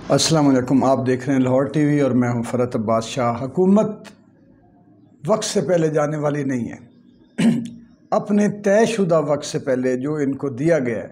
السلام علیکم، آپ دیکھ رہے ہیں لاہور ٹی وی اور میں ہوں فرحت عباس شاہ۔ حکومت وقت سے پہلے جانے والی نہیں ہے۔ اپنے طے شدہ وقت سے پہلے جو ان کو دیا گیا ہے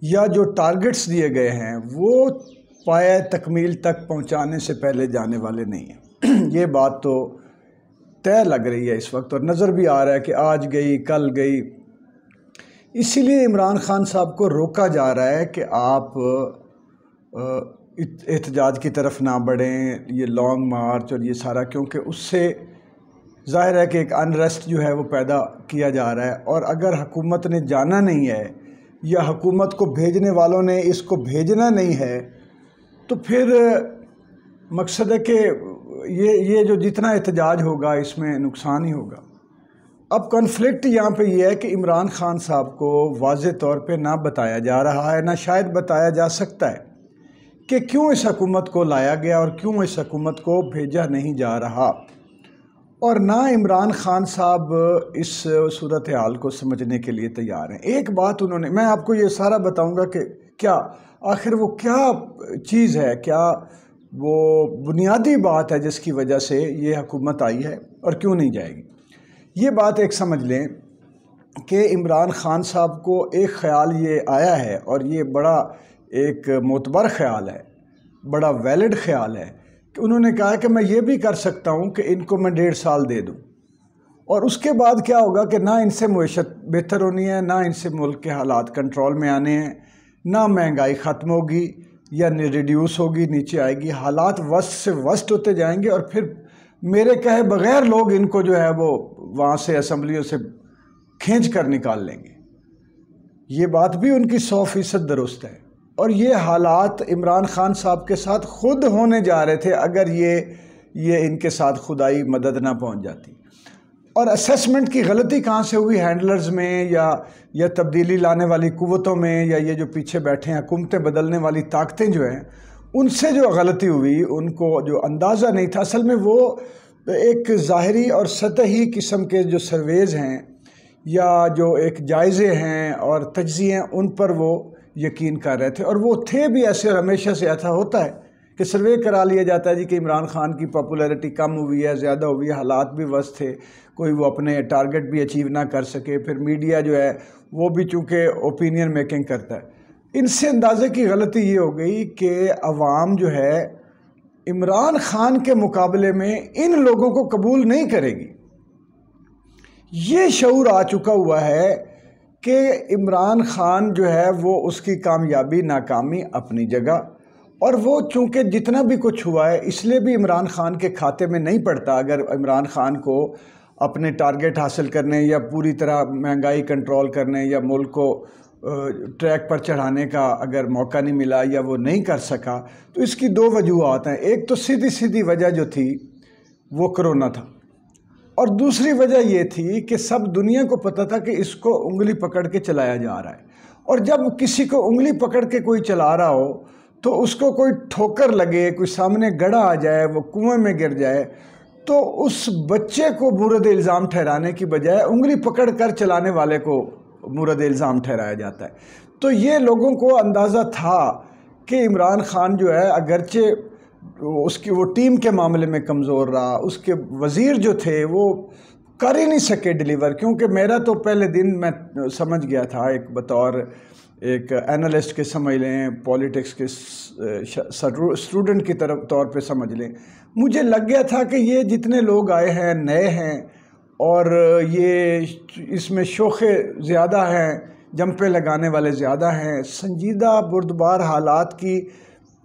یا جو ٹارگٹس دیے گئے ہیں وہ پایہ تکمیل تک پہنچانے سے پہلے جانے والے نہیں ہیں۔ یہ بات تو طے لگ رہی ہے اس وقت، اور نظر بھی آ رہا ہے کہ آج گئی کل گئی۔ اسی لیے عمران خان صاحب کو روکا جا رہا ہے کہ آپ احتجاج کی طرف نہ بڑھیں، یہ لانگ مارچ اور یہ سارا، کیونکہ اس سے ظاہر ہے کہ ایک انریسٹ جو ہے وہ پیدا کیا جا رہا ہے۔ اور اگر حکومت نے جانا نہیں ہے یا حکومت کو بھیجنے والوں نے اس کو بھیجنا نہیں ہے تو پھر مقصد ہے کہ یہ جو جتنا احتجاج ہوگا اس میں نقصان ہی ہوگا۔ اب کنفلکٹ یہاں پہ یہ ہے کہ عمران خان صاحب کو واضح طور پہ نہ بتایا جا رہا ہے، نہ شاید بتایا جا سکتا ہے کہ کیوں اس حکومت کو لایا گیا اور کیوں اس حکومت کو بھیجا نہیں جا رہا، اور نہ عمران خان صاحب اس صورتحال کو سمجھنے کے لیے تیار ہیں۔ ایک بات انہوں نے، میں آپ کو یہ سارا بتاؤں گا کہ کیا آخر وہ کیا چیز ہے، کیا وہ بنیادی بات ہے جس کی وجہ سے یہ حکومت آئی ہے اور کیوں نہیں جائے گی۔ یہ بات ایک سمجھ لیں کہ عمران خان صاحب کو ایک خیال یہ آیا ہے، اور یہ بڑا ایک معتبر خیال ہے، بڑا ویلڈ خیال ہے، کہ انہوں نے کہا کہ میں یہ بھی کر سکتا ہوں کہ ان کو میں 1.5 سال دے دوں، اور اس کے بعد کیا ہوگا کہ نہ ان سے معیشت بہتر ہونی ہے، نہ ان سے ملک کے حالات کنٹرول میں آنے ہیں، نہ مہنگائی ختم ہوگی یا ریڈیوس ہوگی، نیچے آئے گی، حالات وسط سے وسط ہوتے جائیں گے، اور پھر میرے کہے بغیر لوگ ان کو جو ہے وہ وہاں سے اسمبلیوں سے کھینچ کر نکال لیں گے۔ یہ بات بھی ان کی 100% درست ہے، اور یہ حالات عمران خان صاحب کے ساتھ خود ہونے جا رہے تھے اگر یہ ان کے ساتھ خدائی مدد نہ پہنچ جاتی۔ اور اسیسمنٹ کی غلطی کہاں سے ہوئی؟ ہینڈلرز میں یا تبدیلی لانے والی قوتوں میں، یا یہ جو پیچھے بیٹھے ہیں حکومتیں بدلنے والی طاقتیں جو ہیں ان سے جو غلطی ہوئی، ان کو جو اندازہ نہیں تھا۔ اصل میں وہ ایک ظاہری اور سطحی قسم کے جو سرویز ہیں یا جو ایک جائزے ہیں اور تجزیے ہیں ان پر وہ یقین کر رہے تھے، اور وہ تھے بھی ایسے، اور ہمیشہ سے ایسا ہوتا ہے کہ سروے کرا لیا جاتا ہے جی کہ عمران خان کی پاپولیرٹی کم ہوئی ہے، زیادہ ہوئی ہے، حالات بھی وسط تھے، کوئی وہ اپنے ٹارگٹ بھی اچیو نہ کر سکے، پھر میڈیا جو ہے وہ بھی چونکہ اوپینین میکنگ کرتا ہے۔ ان سے اندازے کی غلطی یہ ہو گئی کہ عوام جو ہے عمران خان کے مقابلے میں ان لوگوں کو قبول نہیں کرے گی۔ یہ شعور آ چکا ہوا ہے کہ عمران خان جو ہے وہ اس کی کامیابی ناکامی اپنی جگہ، اور وہ چونکہ جتنا بھی کچھ ہوا ہے اس لیے بھی عمران خان کے کھاتے میں نہیں پڑتا۔ اگر عمران خان کو اپنے ٹارگٹ حاصل کرنے یا پوری طرح مہنگائی کنٹرول کرنے یا ملک کو ٹریک پر چڑھانے کا اگر موقع نہیں ملا یا وہ نہیں کر سکا، تو اس کی 2 وجوہات ہیں۔ ایک تو سیدھی وجہ جو تھی وہ کرونا تھا، اور دوسری وجہ یہ تھی کہ سب دنیا کو پتہ تھا کہ اس کو انگلی پکڑ کے چلایا جا رہا ہے، اور جب کسی کو انگلی پکڑ کے کوئی چلا رہا ہو تو اس کو کوئی ٹھوکر لگے، کوئی سامنے گڑھا آ جائے، وہ کنویں میں گر جائے، تو اس بچے کو مورد الزام ٹھہرانے کی بجائے انگلی پکڑ کر چلانے والے کو مورد الزام ٹھہرایا جاتا ہے۔ تو یہ لوگوں کو اندازہ تھا کہ عمران خان جو ہے اگرچہ اس کی وہ ٹیم کے معاملے میں کمزور رہا، اس کے وزیر جو تھے وہ کر ہی نہیں سکے ڈیلیور، کیونکہ میرا تو پہلے دن میں سمجھ گیا تھا، ایک بطور ایک اینالسٹ کے سمجھ لیں، پولیٹکس کے اسٹوڈنٹ کی طور پہ سمجھ لیں، مجھے لگ گیا تھا کہ یہ جتنے لوگ آئے ہیں نئے ہیں، اور یہ اس میں شوخے زیادہ ہیں، جمپے لگانے والے زیادہ ہیں، سنجیدہ بردبار حالات کی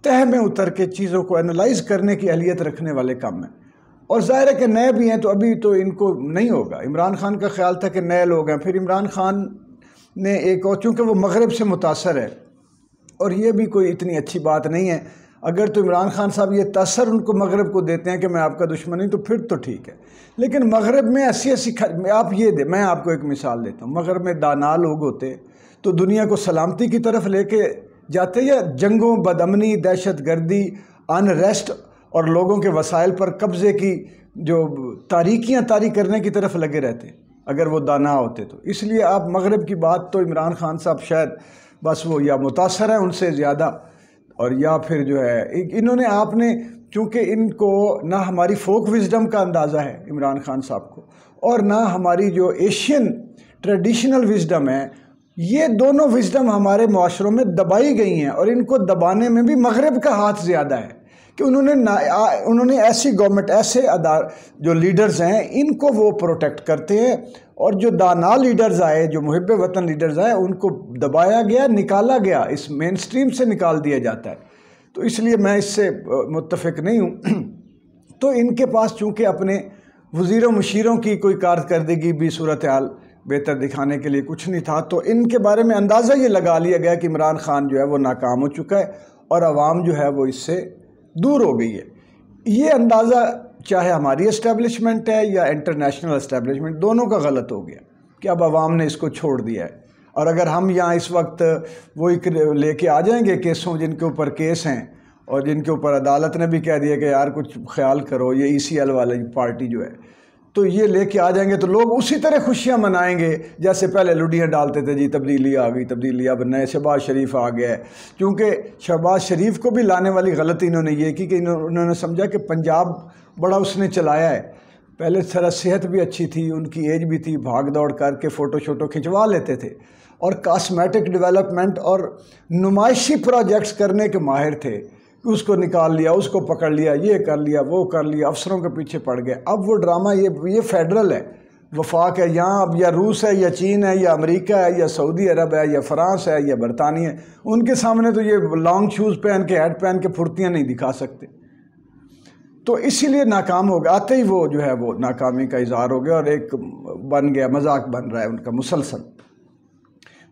تہ میں اتر کے چیزوں کو انالائز کرنے کی اہلیت رکھنے والے کم ہیں، اور ظاہر ہے کہ نئے بھی ہیں تو ابھی تو ان کو نہیں ہوگا۔ عمران خان کا خیال تھا کہ نئے لوگ ہیں، پھر عمران خان نے ایک اور، چونکہ وہ مغرب سے متاثر ہے، اور یہ بھی کوئی اتنی اچھی بات نہیں ہے، اگر تو عمران خان صاحب یہ تاثر ان کو مغرب کو دیتے ہیں کہ میں آپ کا دشمن ہوں تو پھر تو ٹھیک ہے، لیکن مغرب میں ایسی آپ یہ دیں، میں آپ کو ایک مثال دیتا ہوں، مغرب میں دانا لوگ ہوتے تو دنیا کو سلامتی کی طرف لے کے جاتے، یا جنگوں، بدامنی، دہشت گردی، انریسٹ اور لوگوں کے وسائل پر قبضے کی جو تاریکیاں طاری کرنے کی طرف لگے رہتے اگر وہ دانا ہوتے تو۔ اس لیے آپ مغرب کی بات تو عمران خان صاحب شاید بس وہ یا متاثر ہیں ان سے زیادہ، اور یا پھر جو ہے انہوں نے آپ نے چونکہ ان کو نہ ہماری فوک وزڈم کا اندازہ ہے عمران خان صاحب کو، اور نہ ہماری جو ایشین ٹریڈیشنل وزڈم ہے، یہ دونوں وزڈم ہمارے معاشروں میں دبائی گئی ہیں، اور ان کو دبانے میں بھی مغرب کا ہاتھ زیادہ ہے کہ انہوں نے ایسی گورنمنٹ، ایسے جو لیڈرز ہیں ان کو وہ پروٹیکٹ کرتے ہیں، اور جو دانا لیڈرز آئے، جو محب وطن لیڈرز آئے، ان کو دبایا گیا، نکالا گیا، اس مین سٹریم سے نکال دیا جاتا ہے۔ تو اس لیے میں اس سے متفق نہیں ہوں۔ تو ان کے پاس چونکہ اپنے وزیر و مشیروں کی کوئی کارکردگی بھی صورتحال بہتر دکھانے کے لیے کچھ نہیں تھا، تو ان کے بارے میں اندازہ یہ لگا لیا گیا کہ عمران خان جو ہے وہ ناکام ہو چکا ہے اور عوام جو ہے وہ اس سے دور ہو گئی ہے۔ یہ اندازہ چاہے ہماری اسٹیبلشمنٹ ہے یا انٹرنیشنل اسٹیبلشمنٹ، دونوں کا غلط ہو گیا کہ اب عوام نے اس کو چھوڑ دیا ہے۔ اور اگر ہم یہاں اس وقت وہی لے کے آ جائیں گے کیسوں، جن کے اوپر کیس ہیں اور جن کے اوپر عدالت نے بھی کہہ دیا کہ یار کچھ خیال کرو، یہ ECL والی پارٹی جو ہے، تو یہ لے کے آ جائیں گے تو لوگ اسی طرح خوشیاں منائیں گے جیسے پہلے لڈیاں ڈالتے تھے، جی تبدیلی آ گئی، تبدیلی، اب نئے شہباز شریف آ گیا ہے۔ کیونکہ شہباز شریف کو بھی لانے والی غلطی انہوں نے یہ کی کہ انہوں نے سمجھا کہ پنجاب بڑا اس نے چلایا ہے، پہلے سر صحت بھی اچھی تھی، ان کی ایج بھی تھی، بھاگ دوڑ کر کے فوٹو شوٹو کھنچوا لیتے تھے، اور کاسمیٹک ڈیولپمنٹ اور نمائشی پروجیکٹس کرنے کے ماہر تھے، اس کو نکال لیا، اس کو پکڑ لیا، یہ کر لیا، وہ کر لیا، افسروں کے پیچھے پڑ گئے۔ اب وہ ڈرامہ یہ فیڈرل ہے، وفاق ہے، یہاں اب یا روس ہے یا چین ہے یا امریکہ ہے یا سعودی عرب ہے یا فرانس ہے یا برطانیہ ہے، ان کے سامنے تو یہ لانگ شوز پہن کے، ہیٹ پہن کے پھرتیاں نہیں دکھا سکتے۔ تو اسی لیے ناکام ہو گیا، آتے ہی وہ جو ہے وہ ناکامی کا اظہار ہو گیا، اور ایک بن گیا، مذاق بن رہا ہے ان کا مسلسل۔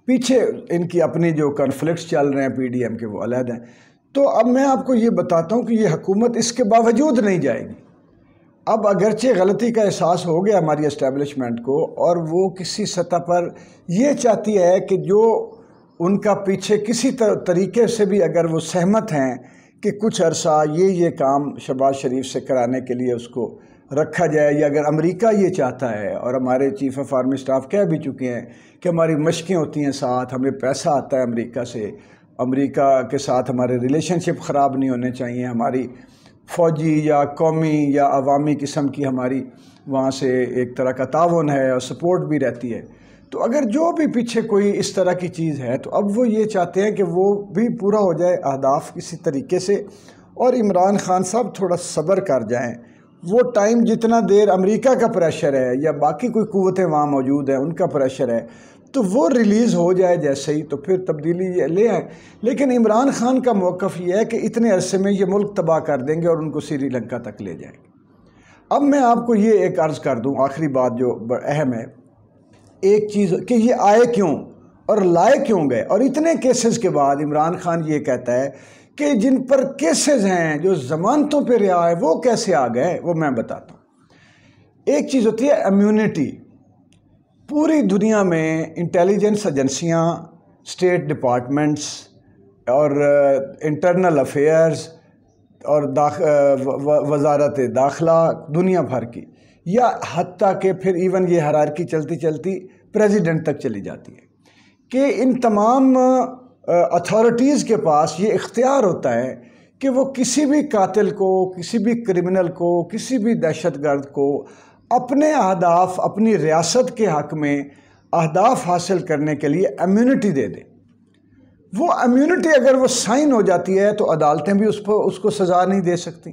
پیچھے ان کی اپنی جو کنفلکٹس چل رہے ہیں PDM کے، وہ علیحدہ ہیں۔ تو اب میں آپ کو یہ بتاتا ہوں کہ یہ حکومت اس کے باوجود نہیں جائے گی۔ اب اگرچہ غلطی کا احساس ہو گیا ہماری اسٹیبلشمنٹ کو، اور وہ کسی سطح پر یہ چاہتی ہے کہ جو ان کا پیچھے کسی طریقے سے بھی اگر وہ سہمت ہیں کہ کچھ عرصہ یہ کام شہباز شریف سے کرانے کے لیے اس کو رکھا جائے، یا اگر امریکہ یہ چاہتا ہے، اور ہمارے چیف آف آرمی اسٹاف کہہ بھی چکے ہیں کہ ہماری مشقیں ہوتی ہیں ساتھ، ہمیں پیسہ آتا ہے امریکہ سے، امریکہ کے ساتھ ہمارے ریلیشن شپ خراب نہیں ہونے چاہیے، ہماری فوجی یا قومی یا عوامی قسم کی ہماری وہاں سے ایک طرح کا تعاون ہے اور سپورٹ بھی رہتی ہے۔ تو اگر جو بھی پیچھے کوئی اس طرح کی چیز ہے تو اب وہ یہ چاہتے ہیں کہ وہ بھی پورا ہو جائے اہداف کسی طریقے سے، اور عمران خان صاحب تھوڑا صبر کر جائیں۔ وہ ٹائم جتنا دیر امریکہ کا پریشر ہے یا باقی کوئی قوتیں وہاں موجود ہیں ان کا پریشر ہے، تو وہ ریلیز ہو جائے جیسے ہی، تو پھر تبدیلی لے آئیں۔ لیکن عمران خان کا موقف یہ ہے کہ اتنے عرصے میں یہ ملک تباہ کر دیں گے اور ان کو سری لنکا تک لے جائیں گے۔ اب میں آپ کو یہ ایک عرض کر دوں، آخری بات جو اہم ہے، ایک چیز کہ یہ آئے کیوں اور لائے کیوں گئے، اور اتنے کیسز کے بعد عمران خان یہ کہتا ہے کہ جن پر کیسز ہیں جو ضمانتوں پہ رہا ہے وہ کیسے آ گئے، وہ میں بتاتا ہوں۔ ایک چیز ہوتی ہے امیونٹی۔ پوری دنیا میں انٹیلیجنس ایجنسیاں، اسٹیٹ ڈپارٹمنٹس اور انٹرنل افیئرز اور وزارت داخلہ دنیا بھر کی، یا حتیٰ کہ پھر ایون یہ ہیرارکی چلتی چلتی پریزیڈنٹ تک چلی جاتی ہے کہ ان تمام اتھارٹیز کے پاس یہ اختیار ہوتا ہے کہ وہ کسی بھی قاتل کو، کسی بھی کرمنل کو، کسی بھی دہشت گرد کو اپنے اہداف، اپنی ریاست کے حق میں اہداف حاصل کرنے کے لیے امیونٹی دے دے۔ وہ امیونٹی اگر وہ سائن ہو جاتی ہے تو عدالتیں بھی اس کو سزا نہیں دے سکتی،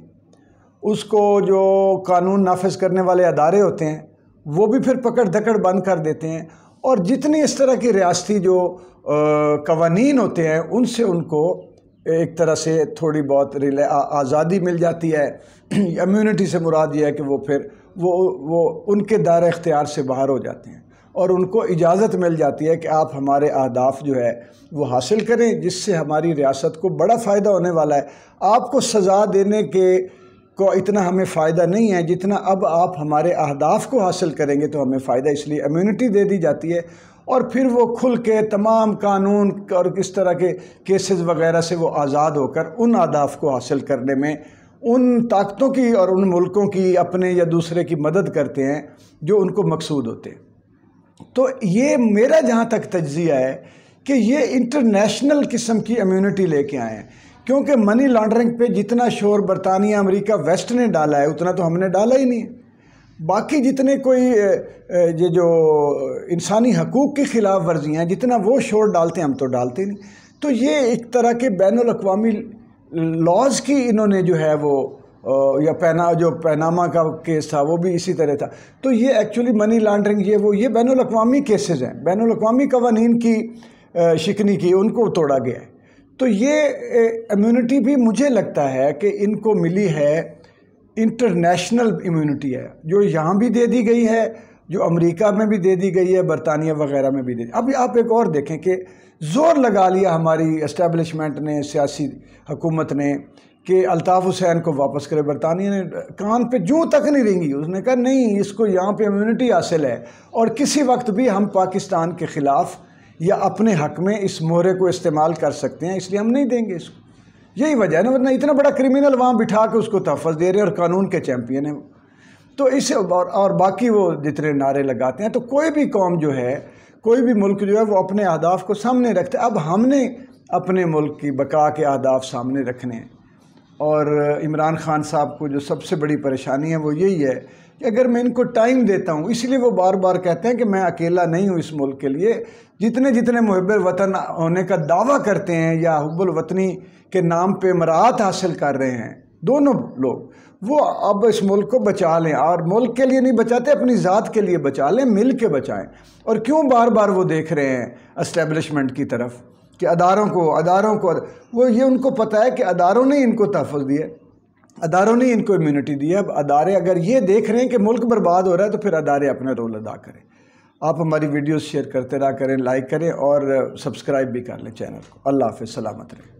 اس کو جو قانون نافذ کرنے والے ادارے ہوتے ہیں وہ بھی پھر پکڑ دھکڑ بند کر دیتے ہیں، اور جتنی اس طرح کی ریاستی جو قوانین ہوتے ہیں ان سے ان کو ایک طرح سے تھوڑی بہت آزادی مل جاتی ہے۔ امیونٹی سے مراد یہ ہے کہ وہ پھر وہ ان کے دائرہ اختیار سے باہر ہو جاتے ہیں، اور ان کو اجازت مل جاتی ہے کہ آپ ہمارے اہداف جو ہے وہ حاصل کریں، جس سے ہماری ریاست کو بڑا فائدہ ہونے والا ہے۔ آپ کو سزا دینے کو اتنا ہمیں فائدہ نہیں ہے جتنا اب آپ ہمارے اہداف کو حاصل کریں گے تو ہمیں فائدہ، اس لیے امیونٹی دے دی جاتی ہے، اور پھر وہ کھل کے تمام قانون اور کس طرح کے کیسز وغیرہ سے وہ آزاد ہو کر ان اہداف کو حاصل کرنے میں ان طاقتوں کی اور ان ملکوں کی اپنے یا دوسرے کی مدد کرتے ہیں جو ان کو مقصود ہوتے ہیں۔ تو یہ میرا جہاں تک تجزیہ ہے کہ یہ انٹرنیشنل قسم کی امیونٹی لے کے آئے ہیں، کیونکہ منی لانڈرنگ پہ جتنا شور برطانیہ امریکہ ویسٹ نے ڈالا ہے اتنا تو ہم نے ڈالا ہی نہیں ہے۔ باقی جتنے کوئی یہ جو انسانی حقوق کی خلاف ورزیاں ہیں جتنا وہ شور ڈالتے ہیں ہم تو ڈالتے نہیں۔ تو یہ ایک طرح کے بین الاقوامی لاز کی انہوں نے جو ہے وہ یا جو پیناما کا کیس تھا وہ بھی اسی طرح تھا۔ تو یہ ایکچولی منی لانڈرنگ یہ بین الاقوامی کیسز ہیں، بین الاقوامی قوانین کی شکنی کی ان کو توڑا گیا ہے۔ تو یہ امیونٹی بھی مجھے لگتا ہے کہ ان کو ملی ہے، انٹرنیشنل امیونٹی ہے، جو یہاں بھی دے دی گئی ہے، جو امریکہ میں بھی دے دی گئی ہے، برطانیہ وغیرہ میں بھی دے دی۔ ابھی آپ ایک اور دیکھیں کہ زور لگا لیا ہماری اسٹیبلشمنٹ نے، سیاسی حکومت نے کہ الطاف حسین کو واپس کرے۔ برطانیہ نے کان پہ جوں تک نہیں رینگی، اس نے کہا نہیں، اس کو یہاں پہ امیونٹی حاصل ہے اور کسی وقت بھی ہم پاکستان کے خلاف یا اپنے حق میں اس مہرے کو استعمال کر سکتے ہیں، اس لیے ہم نہیں دیں گے اس کو۔ یہی وجہ ہے نا، ورنہ اتنا بڑا کرمنل وہاں بٹھا کے اس کو تحفظ دے رہے ہیں اور قانون کے چیمپئن ہیں وہ۔ تو اس اور باقی وہ جتنے نعرے لگاتے ہیں، تو کوئی بھی قوم جو ہے، کوئی بھی ملک جو ہے وہ اپنے اہداف کو سامنے رکھتا ہے۔ اب ہم نے اپنے ملک کی بقا کے اہداف سامنے رکھنے ہیں، اور عمران خان صاحب کو جو سب سے بڑی پریشانی ہے وہ یہی ہے کہ اگر میں ان کو ٹائم دیتا ہوں، اس لیے وہ بار بار کہتے ہیں کہ میں اکیلا نہیں ہوں اس ملک کے لیے، جتنے محب وطن ہونے کا دعویٰ کرتے ہیں یا حب الوطنی کے نام پہ امارات حاصل کر رہے ہیں، دونوں لوگ وہ اب اس ملک کو بچا لیں، اور ملک کے لیے نہیں بچاتے، اپنی ذات کے لیے بچا لیں، مل کے بچائیں۔ اور کیوں بار بار وہ دیکھ رہے ہیں اسٹیبلشمنٹ کی طرف کہ اداروں کو وہ یہ ان کو پتہ ہے کہ اداروں نے ان کو تحفظ دیا، اداروں نے ان کو امیونٹی دی ہے۔ اب ادارے اگر یہ دیکھ رہے ہیں کہ ملک برباد ہو رہا ہے تو پھر ادارے اپنا رول ادا کریں۔ آپ ہماری ویڈیوز شیئر کرتے رہا کریں، لائک کریں اور سبسکرائب بھی کر لیں چینل کو۔ اللہ حافظ، سلامت رہیں۔